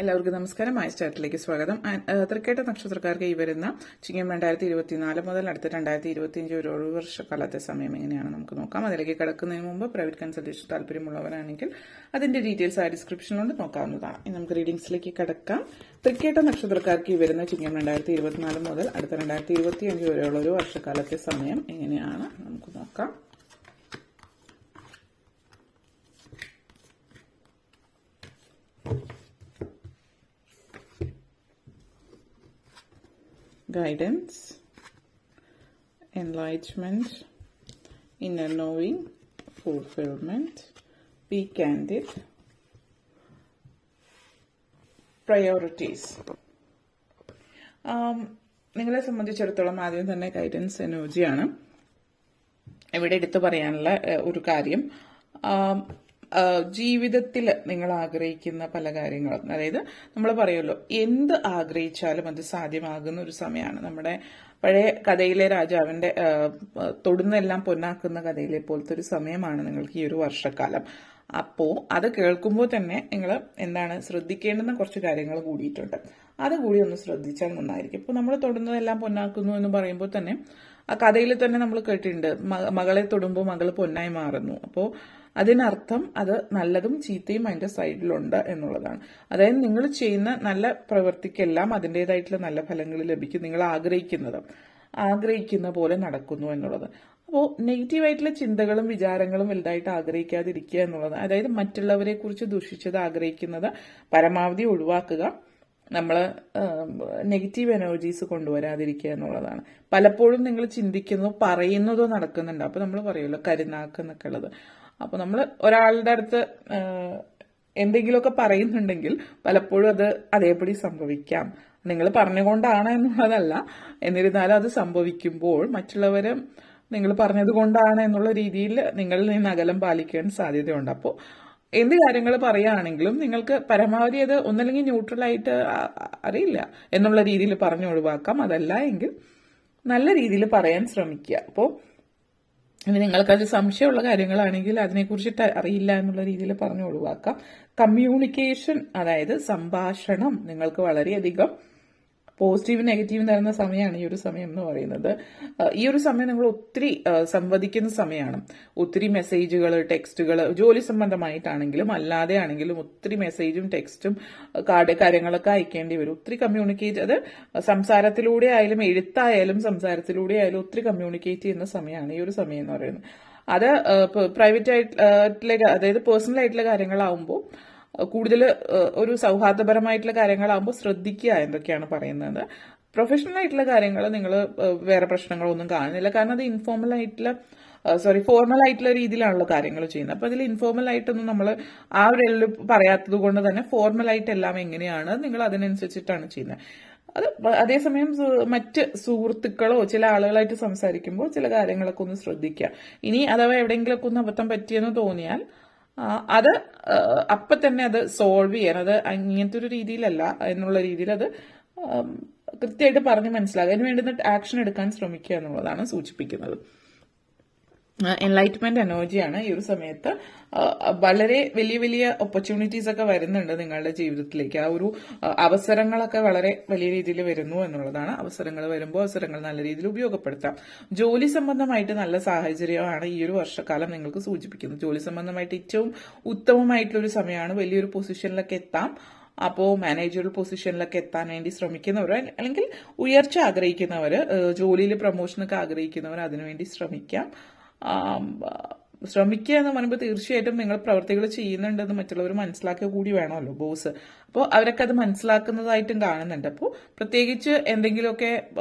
എല്ലാവർക്കും നമസ്കാരം. മായ സ്റ്റാർട്ടിലേക്ക് സ്വാഗതം. തൃക്കേട്ട നക്ഷത്രക്കാർക്ക് ഈ വരുന്ന ചിങ്ങം 2024 മുതൽ അടുത്ത 2025 ഒരു വർഷക്കാലത്തെ സമയം എങ്ങനെയാണ് നമുക്ക് നോക്കാം. അതിലേക്ക് കിടക്കുന്നതിന് മുമ്പ് പ്രൈവറ്റ് കൺസൾട്ടേഷൻ താല്പര്യമുള്ളവരാണെങ്കിൽ അതിന്റെ ഡീറ്റെയിൽസ് ആ ഡിസ്ക്രിപ്ഷനിലുണ്ട്, നോക്കാവുന്നതാണ്. ഇനി നമുക്ക് റീഡിംഗ്സിലേക്ക് കിടക്കാം. തൃക്കേട്ട നക്ഷത്രക്കാർക്ക് ഈ വരുന്ന ചിങ്ങം 2024 മുതൽ അടുത്ത 2025 വരെയുള്ള ഒരു വർഷക്കാലത്തെ സമയം എങ്ങനെയാണ് നമുക്ക് നോക്കാം. Guidance, enlightenment, inner knowing, fulfillment, be candid, priorities. നിങ്ങളെ സംബന്ധിച്ചിടത്തോളം ആദ്യം തന്നെ ഗൈഡൻസ് എനർജിയാണ് ഇവിടെ എടുത്തു പറയാനുള്ള ഒരു കാര്യം. ജീവിതത്തിൽ നിങ്ങൾ ആഗ്രഹിക്കുന്ന പല കാര്യങ്ങളും, അതായത് നമ്മൾ പറയുമല്ലോ, എന്ത് ആഗ്രഹിച്ചാലും അത് സാധ്യമാകുന്ന ഒരു സമയമാണ്. നമ്മുടെ പഴയ കഥയിലെ രാജാവിന്റെ തൊടുന്നെല്ലാം പൊന്നാക്കുന്ന കഥയിലെ പോലത്തെ ഒരു സമയമാണ് നിങ്ങൾക്ക് ഈ ഒരു വർഷക്കാലം. അപ്പോ അത് കേൾക്കുമ്പോൾ തന്നെ നിങ്ങൾ എന്താണ് ശ്രദ്ധിക്കേണ്ടുന്ന കുറച്ച് കാര്യങ്ങൾ കൂടിയിട്ടുണ്ട്. അതുകൂടി ഒന്ന് ശ്രദ്ധിച്ചാൽ നന്നായിരിക്കും. ഇപ്പോൾ നമ്മൾ തൊടുന്നതെല്ലാം പൊന്നാക്കുന്നു എന്ന് പറയുമ്പോൾ തന്നെ ആ കഥയിൽ തന്നെ നമ്മൾ കേട്ടിട്ടുണ്ട്, മകളെ തൊടുമ്പോൾ മകള് പൊന്നായി മാറുന്നു. അപ്പോൾ അതിനർത്ഥം അത് നല്ലതും ചീത്തയും അതിന്റെ സൈഡിലുണ്ട് എന്നുള്ളതാണ്. അതായത് നിങ്ങൾ ചെയ്യുന്ന നല്ല പ്രവൃത്തിക്കെല്ലാം അതിൻ്റെതായിട്ടുള്ള നല്ല ഫലങ്ങൾ ലഭിക്കും. നിങ്ങൾ ആഗ്രഹിക്കുന്ന പോലെ നടക്കുന്നു എന്നുള്ളത്. അപ്പോൾ നെഗറ്റീവായിട്ടുള്ള ചിന്തകളും വിചാരങ്ങളും വലുതായിട്ട് ആഗ്രഹിക്കാതിരിക്കുക എന്നുള്ളത്, അതായത് മറ്റുള്ളവരെ കുറിച്ച് ദുഷിച്ചത് ആഗ്രഹിക്കുന്നത് പരമാവധി ഒഴിവാക്കുക. നമ്മൾ നെഗറ്റീവ് എനർജീസ് കൊണ്ടുവരാതിരിക്കുക എന്നുള്ളതാണ്. പലപ്പോഴും നിങ്ങൾ ചിന്തിക്കുന്നതോ പറയുന്നതോ നടക്കുന്നുണ്ട്. അപ്പോൾ നമ്മൾ പറയുമല്ലോ കരുനാക്ക് എന്നൊക്കെ ഉള്ളത്. അപ്പോൾ നമ്മൾ ഒരാളുടെ അടുത്ത് എന്തെങ്കിലുമൊക്കെ പറയുന്നുണ്ടെങ്കിൽ പലപ്പോഴും അത് അതേപടി സംഭവിക്കാം. നിങ്ങൾ പറഞ്ഞുകൊണ്ടാണ് എന്നുള്ളതല്ല, എന്നിരുന്നാലും അത് സംഭവിക്കുമ്പോൾ മറ്റുള്ളവരും നിങ്ങൾ പറഞ്ഞത് കൊണ്ടാണ് എന്നുള്ള രീതിയിൽ നിങ്ങളിൽ നിന്ന് അകലം പാലിക്കാൻ സാധ്യതയുണ്ട്. അപ്പോൾ എന്ത് കാര്യങ്ങൾ പറയുകയാണെങ്കിലും നിങ്ങൾക്ക് പരമാവധി അത് ഒന്നല്ലെങ്കിൽ ന്യൂട്രലായിട്ട് അറിയില്ല എന്നുള്ള രീതിയിൽ പറഞ്ഞു ഒഴിവാക്കാം. അതല്ല എങ്കിൽ നല്ല രീതിയിൽ പറയാൻ ശ്രമിക്കുക. അപ്പോൾ ഇനി നിങ്ങൾക്കത് സംശയമുള്ള കാര്യങ്ങളാണെങ്കിൽ അതിനെക്കുറിച്ചിട്ട് അറിയില്ല എന്നുള്ള രീതിയിൽ പറഞ്ഞു ഒഴിവാക്കാം. കമ്മ്യൂണിക്കേഷൻ, അതായത് സംഭാഷണം നിങ്ങൾക്ക് വളരെയധികം പോസിറ്റീവ് നെഗറ്റീവ് തരുന്ന സമയമാണ് ഈ ഒരു സമയം എന്ന് പറയുന്നത്. ഈ ഒരു സമയം നിങ്ങൾ ഒത്തിരി സംവദിക്കുന്ന സമയമാണ്. ഒത്തിരി മെസ്സേജുകൾ, ടെക്സ്റ്റുകൾ, ജോലി സംബന്ധമായിട്ടാണെങ്കിലും അല്ലാതെ ആണെങ്കിലും ഒത്തിരി മെസ്സേജും ടെക്സ്റ്റും കാര്യങ്ങളൊക്കെ അയക്കേണ്ടി വരും. ഒത്തിരി കമ്മ്യൂണിക്കേറ്റ്, അത് സംസാരത്തിലൂടെ ആയാലും എഴുത്തായാലും സംസാരത്തിലൂടെ ആയാലും ഒത്തിരി കമ്മ്യൂണിക്കേറ്റ് ചെയ്യുന്ന സമയമാണ് ഈ ഒരു സമയം എന്ന് പറയുന്നത്. അത് പ്രൈവറ്റ് ആയിട്ടുള്ള, അതായത് പേഴ്സണൽ ആയിട്ടുള്ള കാര്യങ്ങളാവുമ്പോൾ കൂടുതൽ ഒരു സൗഹാർദ്ദപരമായിട്ടുള്ള കാര്യങ്ങളാകുമ്പോൾ ശ്രദ്ധിക്കുക എന്തൊക്കെയാണ് പറയുന്നത്. പ്രൊഫഷണൽ ആയിട്ടുള്ള കാര്യങ്ങൾ നിങ്ങൾ വേറെ പ്രശ്നങ്ങളൊന്നും കാണുന്നില്ല, കാരണം അത് ഫോർമൽ ആയിട്ടുള്ള രീതിയിലാണല്ലോ കാര്യങ്ങൾ ചെയ്യുന്നത്. അപ്പൊ അതിൽ ഇൻഫോർമൽ ആയിട്ടൊന്നും നമ്മൾ ആ ഒരു പറയാത്തത് കൊണ്ട് തന്നെ ഫോർമൽ ആയിട്ട് എല്ലാം എങ്ങനെയാണ് നിങ്ങൾ അതിനനുസരിച്ചിട്ടാണ് ചെയ്യുന്നത്. അത് അതേസമയം മറ്റ് സുഹൃത്തുക്കളോ ചില ആളുകളായിട്ട് സംസാരിക്കുമ്പോൾ ചില കാര്യങ്ങളൊക്കെ ഒന്ന് ശ്രദ്ധിക്കുക. ഇനി അഥവാ എവിടെയെങ്കിലൊക്കെ ഒന്ന് അബദ്ധം പറ്റിയെന്ന് തോന്നിയാൽ അത് അപ്പം തന്നെ അത് സോൾവ് ചെയ്യാൻ, അത് ഇങ്ങനത്തെ ഒരു രീതിയിലല്ല എന്നുള്ള രീതിയിൽ അത് കൃത്യമായിട്ട് പറഞ്ഞ് മനസ്സിലാക്കുക. അതിന് വേണ്ടുന്ന ആക്ഷൻ എടുക്കാൻ ശ്രമിക്കുക എന്നുള്ളതാണ് സൂചിപ്പിക്കുന്നത്. എൻലൈറ്റ്മെന്റ് എനർജിയാണ് ഈ ഒരു സമയത്ത്. വളരെ വലിയ വലിയ ഓപ്പർച്യൂണിറ്റീസ് ഒക്കെ വരുന്നുണ്ട് നിങ്ങളുടെ ജീവിതത്തിലേക്ക്. ആ ഒരു അവസരങ്ങളൊക്കെ വളരെ വലിയ രീതിയിൽ വരുന്നു എന്നുള്ളതാണ്. അവസരങ്ങൾ വരുമ്പോൾ അവസരങ്ങൾ നല്ല രീതിയിൽ ഉപയോഗപ്പെടുത്താം. ജോലി സംബന്ധമായിട്ട് നല്ല സാഹചര്യമാണ് ഈ ഒരു വർഷക്കാലം നിങ്ങൾക്ക് സൂചിപ്പിക്കുന്നത്. ജോലി സംബന്ധമായിട്ട് ഏറ്റവും ഉത്തമമായിട്ടുള്ള ഒരു സമയമാണ്. വലിയൊരു പൊസിഷനിലൊക്കെ എത്താം. അപ്പോൾ മാനേജറൽ പൊസിഷനിലൊക്കെ എത്താൻ വേണ്ടി ശ്രമിക്കുന്നവർ, അല്ലെങ്കിൽ ഉയർച്ച ആഗ്രഹിക്കുന്നവർ, ജോലിയിൽ പ്രൊമോഷനൊക്കെ ആഗ്രഹിക്കുന്നവർ അതിനുവേണ്ടി ശ്രമിക്കുക എന്ന് പറയുമ്പോൾ തീർച്ചയായിട്ടും നിങ്ങൾ പ്രവർത്തികൾ ചെയ്യുന്നുണ്ടെന്ന് മറ്റുള്ളവർ മനസ്സിലാക്കുക കൂടി വേണമല്ലോ ബോസ്. അപ്പോൾ അവരൊക്കെ അത് മനസ്സിലാക്കുന്നതായിട്ടും കാണുന്നുണ്ട്. അപ്പോൾ പ്രത്യേകിച്ച് എന്തെങ്കിലുമൊക്കെ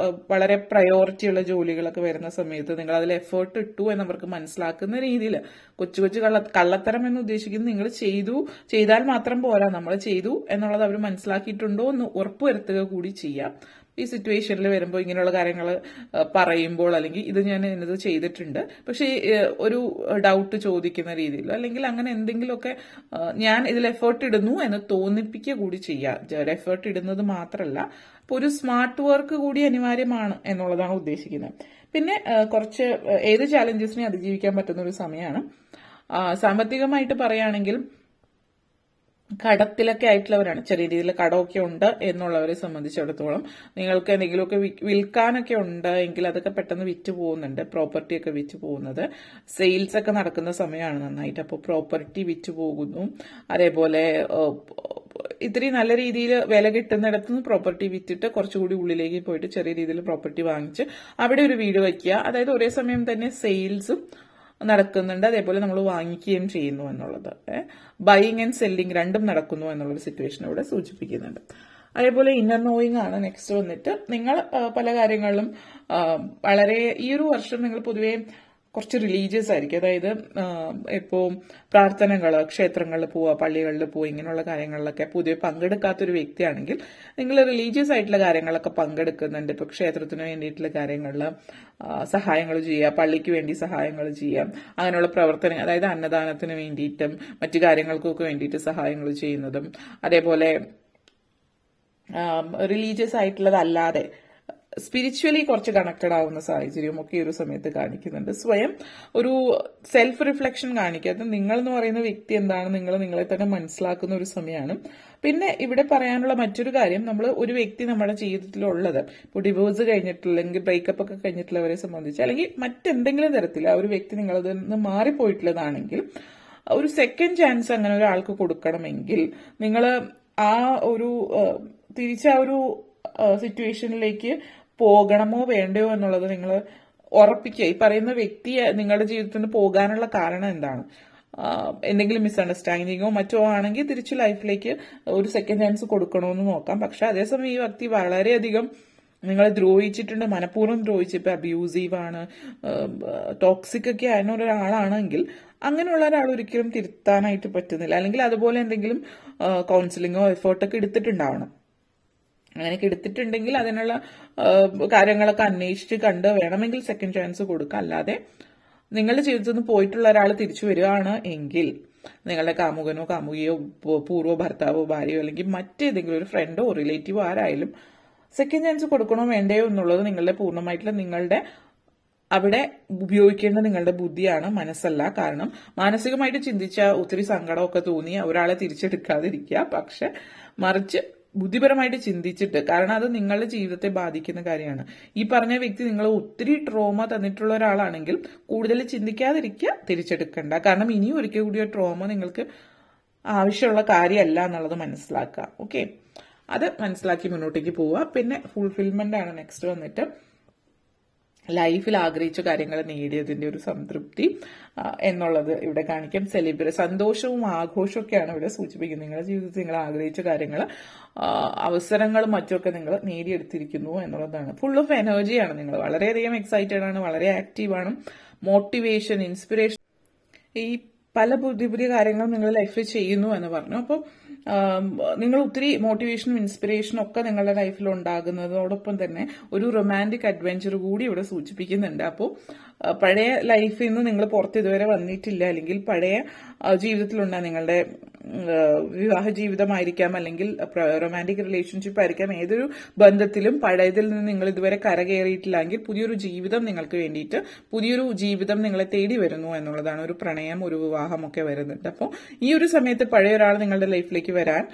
വളരെ പ്രയോറിറ്റി ഉള്ള ജോലികളൊക്കെ വരുന്ന സമയത്ത് നിങ്ങൾ അതിൽ എഫേർട്ട് ഇട്ടു എന്നവർക്ക് മനസ്സിലാക്കുന്ന രീതിയിൽ കൊച്ചു കൊച്ചു കള്ളത്തരം എന്ന് ഉദ്ദേശിക്കുന്നത് നിങ്ങൾ ചെയ്താൽ മാത്രം പോരാ, നമ്മൾ ചെയ്തു എന്നുള്ളത് അവർ മനസ്സിലാക്കിയിട്ടുണ്ടോ എന്ന് ഉറപ്പുവരുത്തുക കൂടി ചെയ്യാം. ഈ സിറ്റുവേഷനിൽ വരുമ്പോൾ ഇങ്ങനെയുള്ള കാര്യങ്ങൾ പറയുമ്പോൾ, അല്ലെങ്കിൽ ഇത് ഞാൻ എന്നത് ചെയ്തിട്ടുണ്ട് പക്ഷെ ഒരു ഡൗട്ട് ചോദിക്കുന്ന രീതിയിൽ, അല്ലെങ്കിൽ അങ്ങനെ എന്തെങ്കിലുമൊക്കെ ഞാൻ ഇതിൽ എഫേർട്ട് ഇടുന്നു എന്ന് തോന്നിപ്പിക്കുക കൂടി ചെയ്യുക. എഫേർട്ട് ഇടുന്നത് മാത്രമല്ല, ഇപ്പോൾ ഒരു സ്മാർട്ട് വർക്ക് കൂടി അനിവാര്യമാണ് എന്നുള്ളതാണ് ഉദ്ദേശിക്കുന്നത്. പിന്നെ കുറച്ച് ഏത് ചാലഞ്ചസിനെ അതിജീവിക്കാൻ പറ്റുന്ന ഒരു സമയമാണ്. സാമ്പത്തികമായിട്ട് പറയുകയാണെങ്കിൽ കടത്തിലൊക്കെ ആയിട്ടുള്ളവരാണ്, ചെറിയ രീതിയിൽ കടമൊക്കെ ഉണ്ട് എന്നുള്ളവരെ സംബന്ധിച്ചിടത്തോളം നിങ്ങൾക്ക് എന്തെങ്കിലുമൊക്കെ വിൽക്കാനൊക്കെ ഉണ്ട് എങ്കിൽ അതൊക്കെ പെട്ടെന്ന് വിറ്റ് പോകുന്നുണ്ട്. പ്രോപ്പർട്ടി ഒക്കെ വിറ്റ് പോകുന്നത്, സെയിൽസ് ഒക്കെ നടക്കുന്ന സമയമാണ് നന്നായിട്ട്. അപ്പോൾ പ്രോപ്പർട്ടി വിറ്റ് പോകുന്നു. അതേപോലെ ഇത്രയും നല്ല രീതിയിൽ വില കിട്ടുന്നിടത്ത് നിന്ന് പ്രോപ്പർട്ടി വിറ്റിട്ട് കുറച്ചുകൂടി ഉള്ളിലേക്ക് പോയിട്ട് ചെറിയ രീതിയിൽ പ്രോപ്പർട്ടി വാങ്ങിച്ച് അവിടെ ഒരു വീട് വയ്ക്കുക. അതായത് ഒരേ സമയം തന്നെ സെയിൽസും നടക്കുന്നുണ്ട്, അതേപോലെ നമ്മൾ വാങ്ങിക്കുകയും ചെയ്യുന്നു എന്നുള്ളത്. ബൈയിങ് ആൻഡ് സെല്ലിങ് രണ്ടും നടക്കുന്നു എന്നുള്ളൊരു സിറ്റുവേഷൻ ഇവിടെ സൂചിപ്പിക്കുന്നുണ്ട്. അതേപോലെ ഇന്നർ നോയിങ് ആണ് നെക്സ്റ്റ് വന്നിട്ട്. നിങ്ങൾ പല കാര്യങ്ങളിലും വളരെ ഈ ഒരു വർഷം നിങ്ങൾ പൊതുവേ കുറച്ച് റിലീജിയസ് ആയിരിക്കും. അതായത് ഇപ്പോൾ പ്രാർത്ഥനകൾ, ക്ഷേത്രങ്ങളിൽ പോവുക, പള്ളികളിൽ പോവുക, ഇങ്ങനെയുള്ള കാര്യങ്ങളിലൊക്കെ പൊതുവെ പങ്കെടുക്കാത്തൊരു വ്യക്തിയാണെങ്കിൽ നിങ്ങൾ റിലീജിയസ് ആയിട്ടുള്ള കാര്യങ്ങളൊക്കെ പങ്കെടുക്കുന്നുണ്ട്. ഇപ്പോൾ ക്ഷേത്രത്തിന് വേണ്ടിയിട്ടുള്ള കാര്യങ്ങളിൽ സഹായങ്ങൾ ചെയ്യുക, പള്ളിക്ക് വേണ്ടി സഹായങ്ങൾ ചെയ്യാം, അങ്ങനെയുള്ള പ്രവർത്തനം, അതായത് അന്നദാനത്തിന് വേണ്ടിയിട്ടും മറ്റു കാര്യങ്ങൾക്കൊക്കെ വേണ്ടിയിട്ട് സഹായങ്ങൾ ചെയ്യുന്നതും, അതേപോലെ റിലീജിയസ് ആയിട്ടുള്ളതല്ലാതെ സ്പിരിച്വലി കുറച്ച് കണക്റ്റഡ് ആവുന്ന സാഹചര്യവും ഒക്കെ ഈ ഒരു സമയത്ത് കാണിക്കുന്നുണ്ട്. സ്വയം ഒരു സെൽഫ് റിഫ്ലക്ഷൻ കാണിക്കാതെ നിങ്ങൾ എന്ന് പറയുന്ന വ്യക്തി എന്താണ്, നിങ്ങൾ നിങ്ങളെ തന്നെ മനസ്സിലാക്കുന്ന ഒരു സമയമാണ്. പിന്നെ ഇവിടെ പറയാനുള്ള മറ്റൊരു കാര്യം, നമ്മൾ ഒരു വ്യക്തി നമ്മുടെ ജീവിതത്തിലുള്ളത് ഇപ്പോൾ ഡിവോഴ്സ് കഴിഞ്ഞിട്ടുള്ള, അല്ലെങ്കിൽ ബ്രേക്കപ്പ് ഒക്കെ കഴിഞ്ഞിട്ടുള്ളവരെ സംബന്ധിച്ച്, അല്ലെങ്കിൽ മറ്റെന്തെങ്കിലും തരത്തിൽ ആ ഒരു വ്യക്തി നിങ്ങളതിൽ നിന്ന് മാറിപ്പോയിട്ടുള്ളതാണെങ്കിൽ ഒരു സെക്കൻഡ് ചാൻസ് അങ്ങനെ ഒരാൾക്ക് കൊടുക്കണമെങ്കിൽ നിങ്ങൾ ആ ഒരു തിരിച്ച ആ ഒരു സിറ്റുവേഷനിലേക്ക് പോകണമോ വേണ്ടയോ എന്നുള്ളത് നിങ്ങൾ ഉറപ്പിക്കുക. ഈ പറയുന്ന വ്യക്തി നിങ്ങളുടെ ജീവിതത്തിൽ നിന്ന് പോകാനുള്ള കാരണം എന്താണ്? എന്തെങ്കിലും മിസ്അണ്ടർസ്റ്റാൻഡിങ്ങോ മറ്റോ ആണെങ്കിൽ തിരിച്ചു ലൈഫിലേക്ക് ഒരു സെക്കൻഡ് ചാൻസ് കൊടുക്കണമെന്ന് നോക്കാം. പക്ഷെ അതേസമയം ഈ വ്യക്തി വളരെയധികം നിങ്ങളെ ദ്രോഹിച്ചിട്ടുണ്ട്, മനഃപൂർവ്വം ദ്രോഹിച്ച്, ഇപ്പൊ അബ്യൂസീവാണ്, ടോക്സിക് ഒക്കെ ആയിരുന്ന ഒരാളാണെങ്കിൽ അങ്ങനെയുള്ള ഒരാൾ ഒരിക്കലും തിരുത്താനായിട്ട് പറ്റുന്നില്ല. അല്ലെങ്കിൽ അതുപോലെ എന്തെങ്കിലും കൗൺസിലിങ്ങോ എഫേർട്ടൊക്കെ എടുത്തിട്ടുണ്ടാവണം. അങ്ങനെയൊക്കെ എടുത്തിട്ടുണ്ടെങ്കിൽ അതിനുള്ള കാര്യങ്ങളൊക്കെ അന്വേഷിച്ച് കണ്ട് വേണമെങ്കിൽ സെക്കൻഡ് ചാൻസ് കൊടുക്കുക. അല്ലാതെ നിങ്ങളുടെ ജീവിതത്തിൽ നിന്ന് പോയിട്ടുള്ള ഒരാൾ തിരിച്ചു വരികയാണ് എങ്കിൽ നിങ്ങളുടെ കാമുകനോ കാമുകിയോ പൂർവ്വ ഭർത്താവോ ഭാര്യയോ അല്ലെങ്കിൽ മറ്റേതെങ്കിലും ഒരു ഫ്രണ്ടോ റിലേറ്റീവോ ആരായാലും സെക്കൻഡ് ചാൻസ് കൊടുക്കണോ വേണ്ടയോ എന്നുള്ളത് നിങ്ങളുടെ പൂർണ്ണമായിട്ടുള്ള നിങ്ങളുടെ അവിടെ ഉപയോഗിക്കേണ്ട നിങ്ങളുടെ ബുദ്ധിയാണ്, മനസ്സല്ല. കാരണം മാനസികമായിട്ട് ചിന്തിച്ച ഒത്തിരി സങ്കടമൊക്കെ തോന്നി ഒരാളെ തിരിച്ചെടുക്കാതിരിക്കുക. പക്ഷെ മറിച്ച് ബുദ്ധിപരമായിട്ട് ചിന്തിച്ചിട്ട്, കാരണം അത് നിങ്ങളുടെ ജീവിതത്തെ ബാധിക്കുന്ന കാര്യമാണ്. ഈ പറഞ്ഞ വ്യക്തി നിങ്ങൾ ഒത്തിരി ട്രോമ തന്നിട്ടുള്ള ഒരാളാണെങ്കിൽ കൂടുതൽ ചിന്തിക്കാതിരിക്കുക, തിരിച്ചെടുക്കണ്ട. കാരണം ഇനിയും ഒരിക്കൽ കൂടി ട്രോമ നിങ്ങൾക്ക് ആവശ്യമുള്ള കാര്യമല്ല എന്നുള്ളത് മനസ്സിലാക്കുക. ഓക്കെ, അത് മനസ്സിലാക്കി മുന്നോട്ടേക്ക് പോവുക. പിന്നെ ഫുൾഫിൽമെന്റ് ആണ് നെക്സ്റ്റ് വന്നിട്ട്. ലൈഫിൽ ആഗ്രഹിച്ച കാര്യങ്ങൾ നേടിയതിന്റെ ഒരു സംതൃപ്തി എന്നുള്ളത് ഇവിടെ കാണിക്കാം. സന്തോഷവും ആഘോഷമൊക്കെയാണ് ഇവിടെ സൂചിപ്പിക്കുന്നത്. നിങ്ങളുടെ ജീവിതത്തിൽ നിങ്ങൾ ആഗ്രഹിച്ച കാര്യങ്ങൾ, അവസരങ്ങളും മറ്റുമൊക്കെ നിങ്ങൾ നേടിയെടുത്തിരിക്കുന്നു എന്നുള്ളതാണ്. ഫുൾ ഓഫ് എനർജിയാണ് നിങ്ങൾ. വളരെയധികം എക്സൈറ്റഡ് ആണ്, വളരെ ആക്റ്റീവാണ്. മോട്ടിവേഷൻ, ഇൻസ്പിറേഷൻ, ഈ പല പുതിയ പുതിയ കാര്യങ്ങളും നിങ്ങൾ ലൈഫിൽ ചെയ്യുന്നു എന്ന് പറഞ്ഞു. അപ്പോൾ നിങ്ങൾ ഒത്തിരി മോട്ടിവേഷനും ഇൻസ്പിറേഷനും ഒക്കെ നിങ്ങളുടെ ലൈഫിൽ ഉണ്ടാകുന്നതോടൊപ്പം തന്നെ ഒരു റൊമാൻറ്റിക് അഡ്വഞ്ചർ കൂടി ഇവിടെ സൂചിപ്പിക്കുന്നുണ്ട്. അപ്പോൾ പഴയ ലൈഫിൽ നിന്ന് നിങ്ങൾ പുറത്ത് ഇതുവരെ വന്നിട്ടില്ല, അല്ലെങ്കിൽ പഴയ ജീവിതത്തിലുണ്ടാകും നിങ്ങളുടെ വിവാഹ ജീവിതമായിരിക്കാം, അല്ലെങ്കിൽ റൊമാൻറ്റിക് റിലേഷൻഷിപ്പ് ആയിരിക്കാം, ഏതൊരു ബന്ധത്തിലും പഴയതിൽ നിന്ന് നിങ്ങൾ ഇതുവരെ കരകയറിയിട്ടില്ലെങ്കിൽ പുതിയൊരു ജീവിതം നിങ്ങൾക്ക് വേണ്ടിയിട്ട്, പുതിയൊരു ജീവിതം നിങ്ങളെ തേടി വരുന്നു എന്നുള്ളതാണ്. ഒരു പ്രണയം, ഒരു വിവാഹം ഒക്കെ വരുന്നുണ്ട്. അപ്പോൾ ഈ ഒരു സമയത്ത് പഴയ ഒരാൾ നിങ്ങളുടെ ലൈഫിലേക്ക് വരാൻ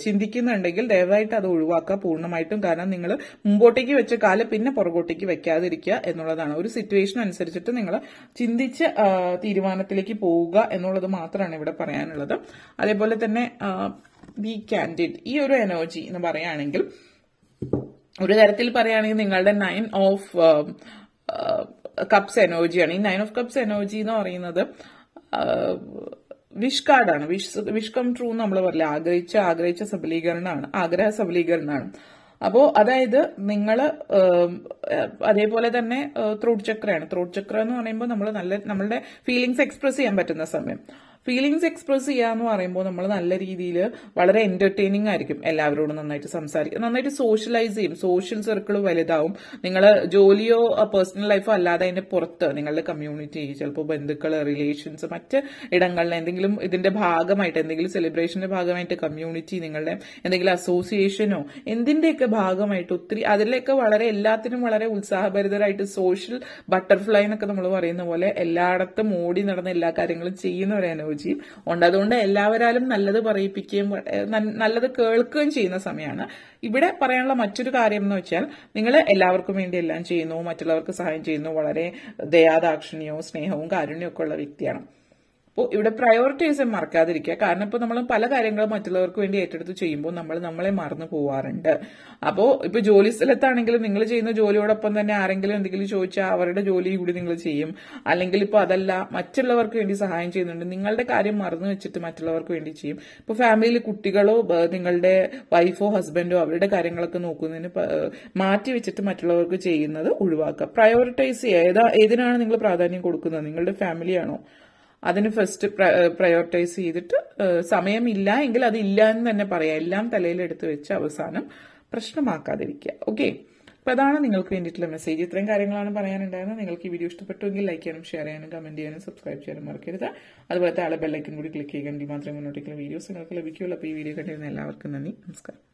ചിന്തിക്കുന്നുണ്ടെങ്കിൽ ദയവായിട്ട് അത് ഒഴിവാക്കുക പൂർണ്ണമായിട്ടും. കാരണം നിങ്ങൾ മുമ്പോട്ടേക്ക് വെച്ച കാല് പിന്നെ പുറകോട്ടേക്ക് വെക്കാതിരിക്കുക എന്നുള്ളതാണ്. ഒരു സിറ്റുവേഷൻ അനുസരിച്ചിട്ട് നിങ്ങൾ ചിന്തിച്ച് തീരുമാനത്തിലേക്ക് പോവുക എന്നുള്ളത് മാത്രമാണ് ഇവിടെ പറയാനുള്ളത്. അതേപോലെ തന്നെ ബി കാൻഡിഡ്, ഈ ഒരു എനർജി എന്ന് പറയുകയാണെങ്കിൽ, ഒരു തരത്തിൽ പറയുകയാണെങ്കിൽ നിങ്ങളുടെ 9 ഓഫ് കപ്സ് എനർജിയാണ്. ഈ 9 ഓഫ് കപ്സ് എനർജി എന്ന് പറയുന്നത് വിഷ് കാർഡാണ്. വിഷ് കം ട്രൂ നമ്മൾ പറയില്ല, ആഗ്രഹിച്ച സബലീകരണമാണ്, ആഗ്രഹ സബലീകരണമാണ്. അപ്പോ അതായത് നിങ്ങൾ അതേപോലെ തന്നെ ത്രോട്ട് ചക്രയാണ്. ത്രോട്ട് ചക്ര എന്ന് പറയുമ്പോൾ നമ്മൾ നമ്മളുടെ ഫീലിങ്സ് എക്സ്പ്രസ് ചെയ്യാൻ പറ്റുന്ന സമയം. ഫീലിങ്സ് എക്സ്പ്രസ് ചെയ്യാന്ന് പറയുമ്പോൾ നമ്മൾ നല്ല രീതിയിൽ വളരെ എന്റർടൈനിങ് ആയിരിക്കും, എല്ലാവരോടും നന്നായിട്ട് സംസാരിക്കും, നന്നായിട്ട് സോഷ്യലൈസ് ചെയ്യും, സോഷ്യൽ സർക്കിൾ വലുതാവും. നിങ്ങൾ ജോലിയോ പേഴ്സണൽ ലൈഫോ അല്ലാതെ അതിന്റെ പുറത്ത് നിങ്ങളുടെ കമ്മ്യൂണിറ്റി, ചിലപ്പോൾ ബന്ധുക്കൾ, റിലേഷൻസ്, മറ്റ് ഇടങ്ങളിൽ എന്തെങ്കിലും ഇതിന്റെ ഭാഗമായിട്ട്, എന്തെങ്കിലും സെലിബ്രേഷന്റെ ഭാഗമായിട്ട് കമ്മ്യൂണിറ്റി, നിങ്ങളുടെ എന്തെങ്കിലും അസോസിയേഷനോ എന്തിന്റെയൊക്കെ ഭാഗമായിട്ട് ഒത്തിരി അതിലൊക്കെ വളരെ എല്ലാത്തിനും വളരെ ഉത്സാഹഭരിതരായിട്ട് സോഷ്യൽ ബട്ടർഫ്ലൈ എന്നൊക്കെ നമ്മൾ പറയുന്ന പോലെ എല്ലായിടത്തും ഓടി നടന്ന എല്ലാ കാര്യങ്ങളും ചെയ്യുന്ന ഒരു യോജിയും ഉണ്ട്. അതുകൊണ്ട് എല്ലാവരാലും നല്ലത് പറയിപ്പിക്കുകയും നല്ലത് കേൾക്കുകയും ചെയ്യുന്ന സമയമാണ്. ഇവിടെ പറയാനുള്ള മറ്റൊരു കാര്യം എന്ന് വെച്ചാൽ നിങ്ങൾ എല്ലാവർക്കും വേണ്ടി എല്ലാം ചെയ്യുന്നു, മറ്റുള്ളവർക്ക് സഹായം ചെയ്യുന്നു, വളരെ ദയാദാക്ഷിണ്യവും സ്നേഹവും കാരുണ്യവും ഒക്കെ ഉള്ള വ്യക്തിയാണ്. അപ്പോൾ ഇവിടെ പ്രയോറിറ്റൈസ് മറക്കാതിരിക്കുക. കാരണം ഇപ്പോൾ നമ്മൾ പല കാര്യങ്ങളും മറ്റുള്ളവർക്ക് വേണ്ടി ഏറ്റെടുത്ത് ചെയ്യുമ്പോൾ നമ്മളെ മറന്നു പോവാറുണ്ട്. അപ്പോൾ ഇപ്പോൾ ജോലി സ്ഥലത്താണെങ്കിലും നിങ്ങൾ ചെയ്യുന്ന ജോലിയോടൊപ്പം തന്നെ ആരെങ്കിലും എന്തെങ്കിലും ചോദിച്ചാൽ അവരുടെ ജോലി കൂടി നിങ്ങൾ ചെയ്യും. അല്ലെങ്കിൽ ഇപ്പോൾ അതല്ല, മറ്റുള്ളവർക്ക് വേണ്ടി സഹായം ചെയ്യുന്നുണ്ട്, നിങ്ങളുടെ കാര്യം മറന്നു വെച്ചിട്ട് മറ്റുള്ളവർക്ക് വേണ്ടി ചെയ്യും. ഇപ്പോൾ ഫാമിലിയിൽ കുട്ടികളോ നിങ്ങളുടെ വൈഫോ ഹസ്ബൻഡോ അവരുടെ കാര്യങ്ങളൊക്കെ നോക്കുന്നതിന് മാറ്റി വെച്ചിട്ട് മറ്റുള്ളവർക്ക് ചെയ്യുന്നത് ഒഴിവാക്കുക. പ്രയോറിറ്റൈസ് ചെയ്യുക. ഏതിനാണ് നിങ്ങൾ പ്രാധാന്യം കൊടുക്കുന്നത്? നിങ്ങളുടെ ഫാമിലിയാണോ? അതിന് ഫസ്റ്റ് പ്രയോറിറ്റൈസ് ചെയ്തിട്ട് സമയമില്ല എങ്കിൽ അത് ഇല്ല എന്ന് തന്നെ പറയാം. എല്ലാം തലയിലെടുത്ത് വെച്ച് അവസാനം പ്രശ്നമാക്കാതിരിക്കുക. ഓക്കെ, അപ്പൊ അതാണ് നിങ്ങൾക്ക് വേണ്ടിയിട്ടുള്ള മെസ്സേജ്. ഇത്രയും കാര്യങ്ങളാണ് പറയാനുണ്ടായിരുന്നത്. നിങ്ങൾക്ക് ഈ വീഡിയോ ഇഷ്ടപ്പെട്ടുവെങ്കിൽ ലൈക്ക് ചെയ്യാനും ഷെയർ ചെയ്യാനും കമന്റ് ചെയ്യാനും സബ്സ്ക്രൈബ് ചെയ്യാനും മറക്കരുത്. അതുപോലെ താഴെ ബെല്ലൈക്കൻ കൂടി ക്ലിക്ക് ചെയ്യുകയാണെങ്കിൽ മാത്രമേ മുന്നോട്ടേക്കുള്ള വീഡിയോസ് നിങ്ങൾക്ക് ലഭിക്കുകയുള്ളൂ. അപ്പോൾ ഈ വീഡിയോ കണ്ടിരുന്ന എല്ലാവർക്കും നന്ദി, നമസ്കാരം.